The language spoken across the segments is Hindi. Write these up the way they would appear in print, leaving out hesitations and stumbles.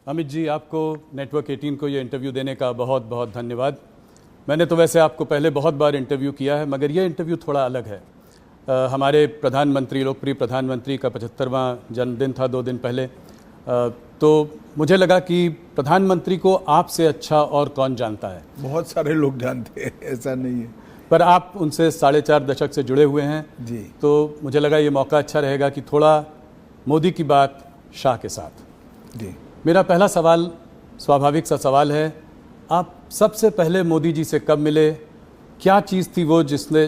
अमित जी, आपको नेटवर्क 18 को ये इंटरव्यू देने का बहुत बहुत धन्यवाद। मैंने तो वैसे आपको पहले बहुत बार इंटरव्यू किया है, मगर ये इंटरव्यू थोड़ा अलग है। हमारे प्रधानमंत्री, लोकप्रिय प्रधानमंत्री का 75वां जन्मदिन था 2 दिन पहले। तो मुझे लगा कि प्रधानमंत्री को आपसे अच्छा और कौन जानता है। बहुत सारे लोग जानते हैं, ऐसा नहीं है, पर आप उनसे 4.5 दशक से जुड़े हुए हैं जी। तो मुझे लगा ये मौका अच्छा रहेगा कि थोड़ा मोदी की बात शाह के साथ। जी, मेरा पहला सवाल स्वाभाविक सा सवाल है, आप सबसे पहले मोदी जी से कब मिले? क्या चीज़ थी वो जिसने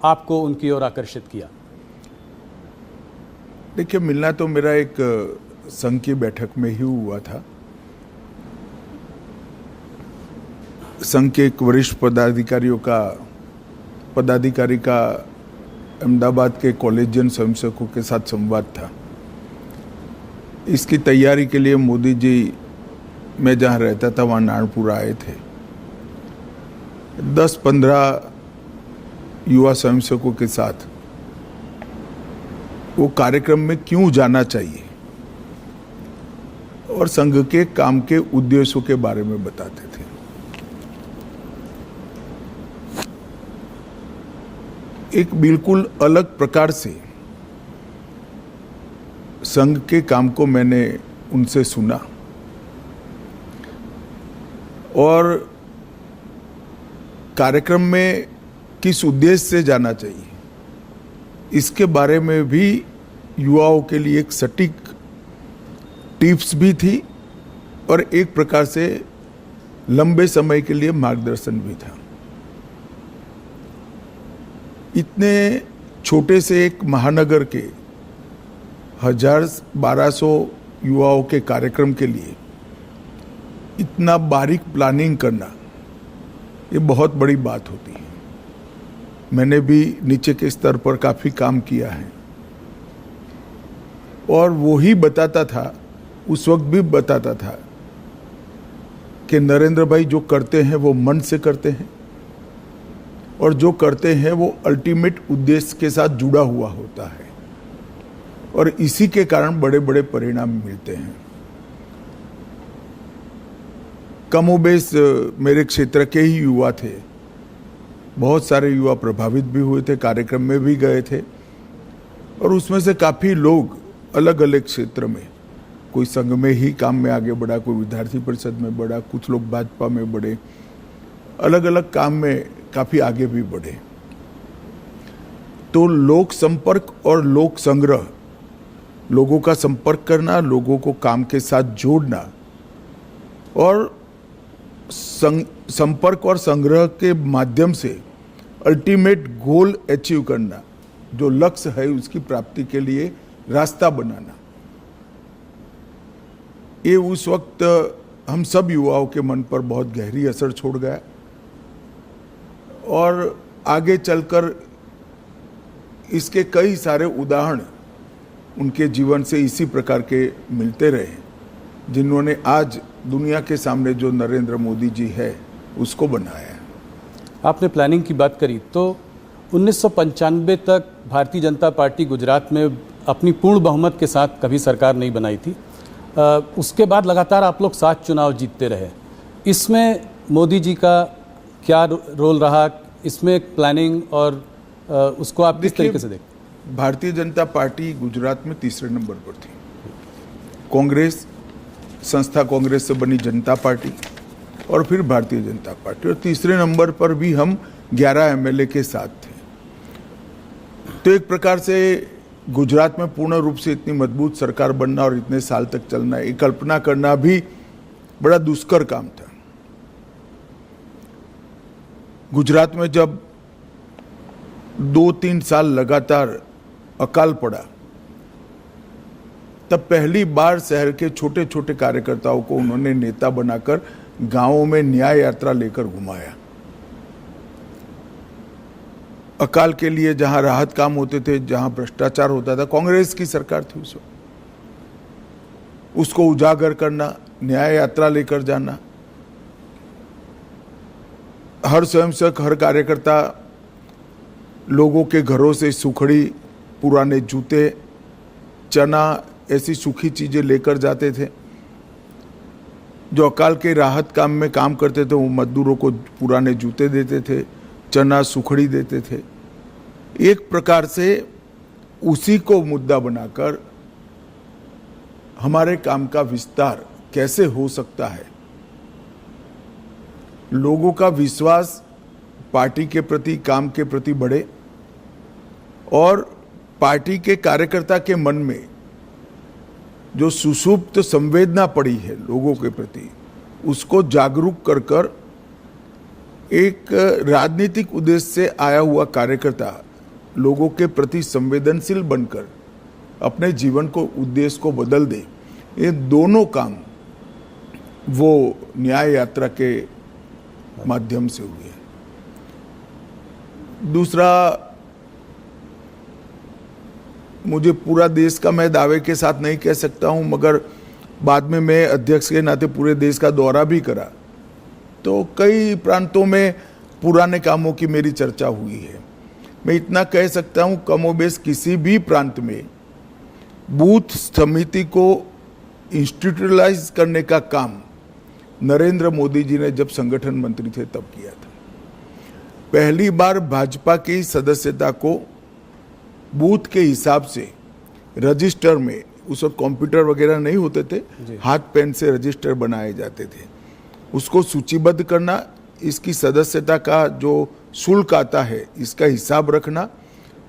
आपको उनकी ओर आकर्षित किया? देखिए, मिलना तो मेरा एक संघ की बैठक में ही हुआ था। संघ के एक वरिष्ठ पदाधिकारी का अहमदाबाद के कॉलेजियन स्वयंसेवकों के साथ संवाद था। इसकी तैयारी के लिए मोदी जी, मैं जहाँ रहता था वहाँ नारायणपुर आए थे। 10-15 युवा स्वयंसेवकों के साथ वो कार्यक्रम में क्यों जाना चाहिए और संघ के काम के उद्देश्यों के बारे में बताते थे। एक बिल्कुल अलग प्रकार से संघ के काम को मैंने उनसे सुना और कार्यक्रम में किस उद्देश्य से जाना चाहिए इसके बारे में भी युवाओं के लिए एक सटीक टिप्स भी थी और एक प्रकार से लंबे समय के लिए मार्गदर्शन भी था। इतने छोटे से एक महानगर के 1200 युवाओं के कार्यक्रम के लिए इतना बारीक प्लानिंग करना, ये बहुत बड़ी बात होती है। मैंने भी नीचे के स्तर पर काफ़ी काम किया है और वो ही बताता था, उस वक्त भी बताता था कि नरेंद्र भाई जो करते हैं वो मन से करते हैं और जो करते हैं वो अल्टीमेट उद्देश्य के साथ जुड़ा हुआ होता है और इसी के कारण बड़े बड़े परिणाम मिलते हैं। कमोबेश मेरे क्षेत्र के ही युवा थे, बहुत सारे युवा प्रभावित भी हुए थे, कार्यक्रम में भी गए थे और उसमें से काफ़ी लोग अलग अलग क्षेत्र में, कोई संघ में ही काम में आगे बढ़ा, कोई विद्यार्थी परिषद में बढ़ा, कुछ लोग भाजपा में बढ़े, अलग अलग काम में काफ़ी आगे भी बढ़े। तो लोक संपर्क और लोक संग्रह, लोगों का संपर्क करना, लोगों को काम के साथ जोड़ना और संपर्क और संग्रह के माध्यम से अल्टीमेट गोल अचीव करना, जो लक्ष्य है उसकी प्राप्ति के लिए रास्ता बनाना, ये उस वक्त हम सब युवाओं के मन पर बहुत गहरी असर छोड़ गया और आगे चलकर इसके कई सारे उदाहरण उनके जीवन से इसी प्रकार के मिलते रहे, जिन्होंने आज दुनिया के सामने जो नरेंद्र मोदी जी है उसको बनाया है। आपने प्लानिंग की बात करी तो 1995 तक भारतीय जनता पार्टी गुजरात में अपनी पूर्ण बहुमत के साथ कभी सरकार नहीं बनाई थी। उसके बाद लगातार आप लोग 7 चुनाव जीतते रहे। इसमें मोदी जी का क्या रोल रहा? इसमें प्लानिंग और उसको आप किस तरीके से देखते? भारतीय जनता पार्टी गुजरात में तीसरे नंबर पर थी। कांग्रेस, संस्था कांग्रेस से बनी जनता पार्टी और फिर भारतीय जनता पार्टी, और तीसरे नंबर पर भी हम 11 एमएलए के साथ थे। तो एक प्रकार से गुजरात में पूर्ण रूप से इतनी मजबूत सरकार बनना और इतने साल तक चलना, ये कल्पना करना भी बड़ा दुष्कर काम था। गुजरात में जब 2-3 साल लगातार अकाल पड़ा, तब पहली बार शहर के छोटे छोटे कार्यकर्ताओं को उन्होंने नेता बनाकर गांवों में न्याय यात्रा लेकर घुमाया। अकाल के लिए जहां राहत काम होते थे, जहां भ्रष्टाचार होता था, कांग्रेस की सरकार थी उस वक्त, उसको उजागर करना, न्याय यात्रा लेकर जाना। हर स्वयंसेवक, हर कार्यकर्ता लोगों के घरों से सुखड़ी, पुराने जूते, चना, ऐसी सूखी चीजें लेकर जाते थे जो अकाल के राहत काम में काम करते थे वो मजदूरों को पुराने जूते देते थे, चना सुखड़ी देते थे। एक प्रकार से उसी को मुद्दा बनाकर हमारे काम का विस्तार कैसे हो सकता है, लोगों का विश्वास पार्टी के प्रति, काम के प्रति बढ़े और पार्टी के कार्यकर्ता के मन में जो सुषुप्त संवेदना पड़ी है लोगों के प्रति, उसको जागरूक कर कर एक राजनीतिक उद्देश्य से आया हुआ कार्यकर्ता लोगों के प्रति संवेदनशील बनकर अपने जीवन को, उद्देश्य को बदल दे। ये दोनों काम वो न्याय यात्रा के माध्यम से हुए। दूसरा, मुझे पूरा देश का मैं दावे के साथ नहीं कह सकता हूं, मगर बाद में मैं अध्यक्ष के नाते पूरे देश का दौरा भी करा तो कई प्रांतों में पुराने कामों की मेरी चर्चा हुई है। मैं इतना कह सकता हूं, कमोबेश किसी भी प्रांत में बूथ समिति को इंस्टीट्यूशनलाइज करने का काम नरेंद्र मोदी जी ने जब संगठन मंत्री थे तब किया था। पहली बार भाजपा की सदस्यता को बूथ के हिसाब से रजिस्टर में, उस वक्त कंप्यूटर वगैरह नहीं होते थे, हाथ पेन से रजिस्टर बनाए जाते थे, उसको सूचीबद्ध करना, इसकी सदस्यता का जो शुल्क आता है इसका हिसाब रखना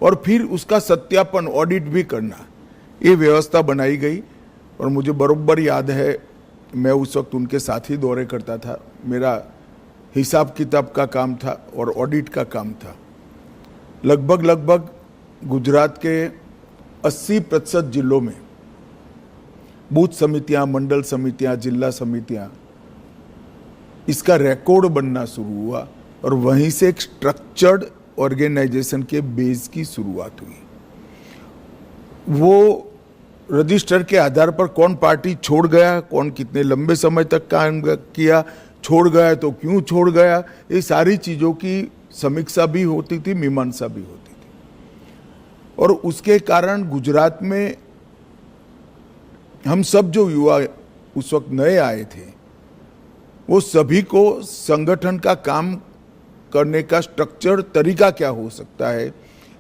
और फिर उसका सत्यापन, ऑडिट भी करना, ये व्यवस्था बनाई गई। और मुझे बरोबर याद है, मैं उस वक्त उनके साथ ही दौरे करता था, मेरा हिसाब किताब का काम था और ऑडिट का काम था। लगभग गुजरात के 80% जिलों में बूथ समितियां, मंडल समितियां, जिला समितियां, इसका रिकॉर्ड बनना शुरू हुआ और वहीं से एक स्ट्रक्चर्ड ऑर्गेनाइजेशन के बेस की शुरुआत हुई। वो रजिस्टर के आधार पर कौन पार्टी छोड़ गया, कौन कितने लंबे समय तक काम किया, छोड़ गया तो क्यों छोड़ गया, ये सारी चीज़ों की समीक्षा भी होती थी, मीमांसा भी होती थी। और उसके कारण गुजरात में हम सब जो युवा उस वक्त नए आए थे, वो सभी को संगठन का काम करने का स्ट्रक्चर, तरीका क्या हो सकता है,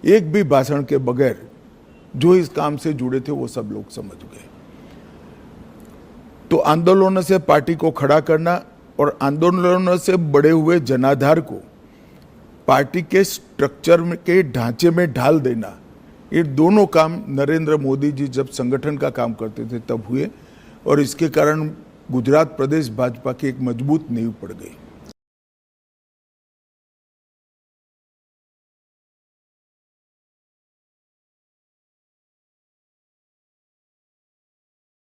एक भी भाषण के बगैर जो इस काम से जुड़े थे वो सब लोग समझ गए। तो आंदोलनों से पार्टी को खड़ा करना और आंदोलनों से बड़े हुए जनाधार को पार्टी के स्ट्रक्चर के ढांचे में ढाल देना, ये दोनों काम नरेंद्र मोदी जी जब संगठन का काम करते थे तब हुए और इसके कारण गुजरात प्रदेश भाजपा की एक मजबूत नींव पड़ गई।